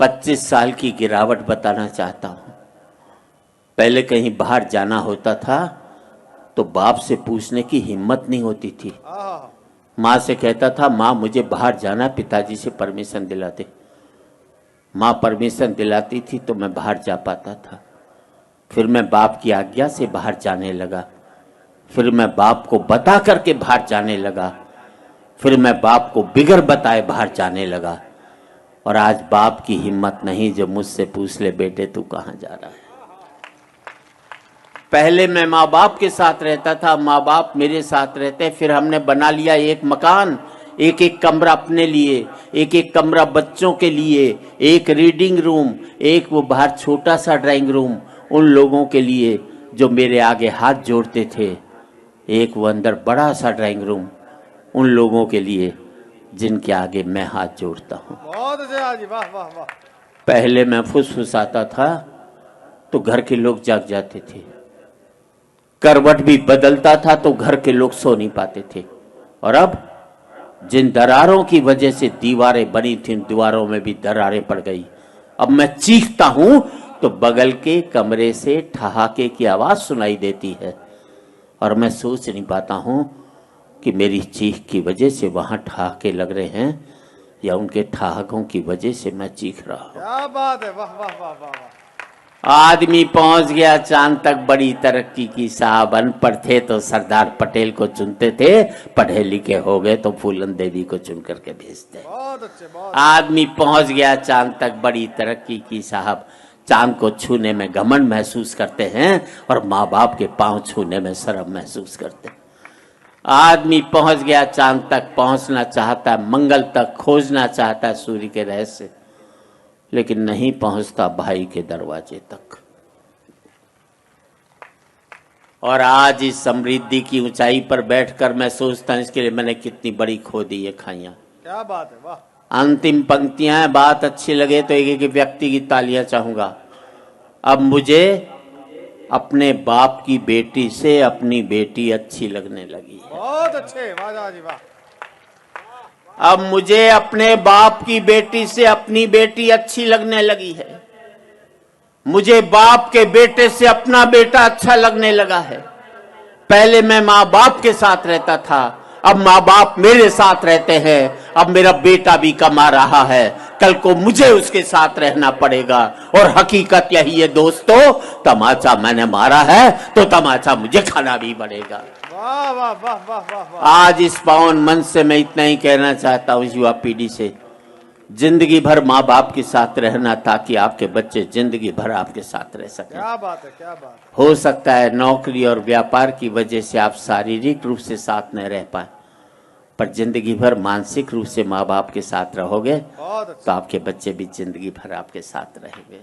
25 साल की गिरावट बताना चाहता हूँ। पहले कहीं बाहर जाना होता था तो बाप से पूछने की हिम्मत नहीं होती थी। माँ से कहता था माँ मुझे बाहर जाना, पिताजी से परमिशन दिलाते। माँ परमिशन दिलाती थी तो मैं बाहर जा पाता था। फिर मैं बाप की आज्ञा से बाहर जाने लगा। फिर मैं बाप को बता करके बाहर जाने लगा। फिर मैं बाप को बिगर बताए बाहर जाने लगा। और आज बाप की हिम्मत नहीं जो मुझसे पूछ ले बेटे तू कहाँ जा रहा है। पहले मैं माँ बाप के साथ रहता था, माँ बाप मेरे साथ रहते। फिर हमने बना लिया एक मकान, एक एक कमरा अपने लिए, एक एक कमरा बच्चों के लिए, एक रीडिंग रूम, एक वो बाहर छोटा सा ड्राइंग रूम उन लोगों के लिए जो मेरे आगे हाथ जोड़ते थे, एक वो अंदर बड़ा सा ड्राइंग रूम उन लोगों के लिए जिनके आगे मैं हाथ जोड़ता हूँ। बहुत अच्छा जी, वाह वाह वाह। पहले मैं फुसफुसाता था तो घर के लोग जाग जाते थे, करवट भी बदलता था तो घर के लोग सो नहीं पाते थे। और अब जिन दरारों की वजह से दीवारें बनी थी, दीवारों में भी दरारें पड़ गई। अब मैं चीखता हूं तो बगल के कमरे से ठहाके की आवाज सुनाई देती है और मैं सोच नहीं पाता हूं कि मेरी चीख की वजह से वहां ठहाके लग रहे हैं या उनके ठहाकों की वजह से मैं चीख रहा हूं। क्या बात है, वाह वाह वाह वाह वाह। आदमी पहुंच गया चांद तक, बड़ी तरक्की की साहब। अनपढ़ थे तो सरदार पटेल को चुनते थे, पढ़े लिखे हो गए तो फूलन देवी को चुन करके भेजते। बहुत अच्छे, बहुत आदमी पहुंच गया चांद तक, बड़ी तरक्की की साहब। चांद को छूने में घमंड महसूस करते हैं और माँ बाप के पांव छूने में शर्म महसूस करते हैं। आदमी पहुंच गया चांद तक, पहुंचना चाहता है, मंगल तक खोजना चाहता है सूर्य के रहस्य, लेकिन नहीं पहुंचता भाई के दरवाजे तक। और आज इस समृद्धि की ऊंचाई पर बैठकर मैं सोचता हूं इसके लिए मैंने कितनी बड़ी खो दी ये खाइयां। क्या बात है, वाह। अंतिम पंक्तियां हैं, बात अच्छी लगे तो एक एक व्यक्ति की तालियां चाहूंगा। अब मुझे अपने बाप की बेटी से अपनी बेटी अच्छी लगने लगी है। बहुत अच्छे, वाह जी वाह। अब मुझे अपने बाप की बेटी से अपनी बेटी अच्छी लगने लगी है। मुझे बाप के बेटे से अपना बेटा अच्छा लगने लगा है। पहले मैं माँ बाप के साथ रहता था, अब माँ बाप मेरे साथ रहते हैं। अब मेरा बेटा भी कमा रहा है, कल को मुझे उसके साथ रहना पड़ेगा। और हकीकत यही है दोस्तों, तमाचा मैंने मारा है तो तमाचा मुझे खाना भी पड़ेगा। वाह वाह वाह वाह वाह वाह। आज इस पावन मंच से मैं इतना ही कहना चाहता हूँ युवा पीढ़ी से, जिंदगी भर माँ बाप के साथ रहना ताकि आपके बच्चे जिंदगी भर आपके साथ रह सकें। क्या बात है, क्या बात है। हो सकता है नौकरी और व्यापार की वजह से आप शारीरिक रूप से साथ न रह पाए, पर जिंदगी भर मानसिक रूप से माँ बाप के साथ रहोगे बहुत तो आपके बच्चे भी जिंदगी भर आपके साथ रहेंगे।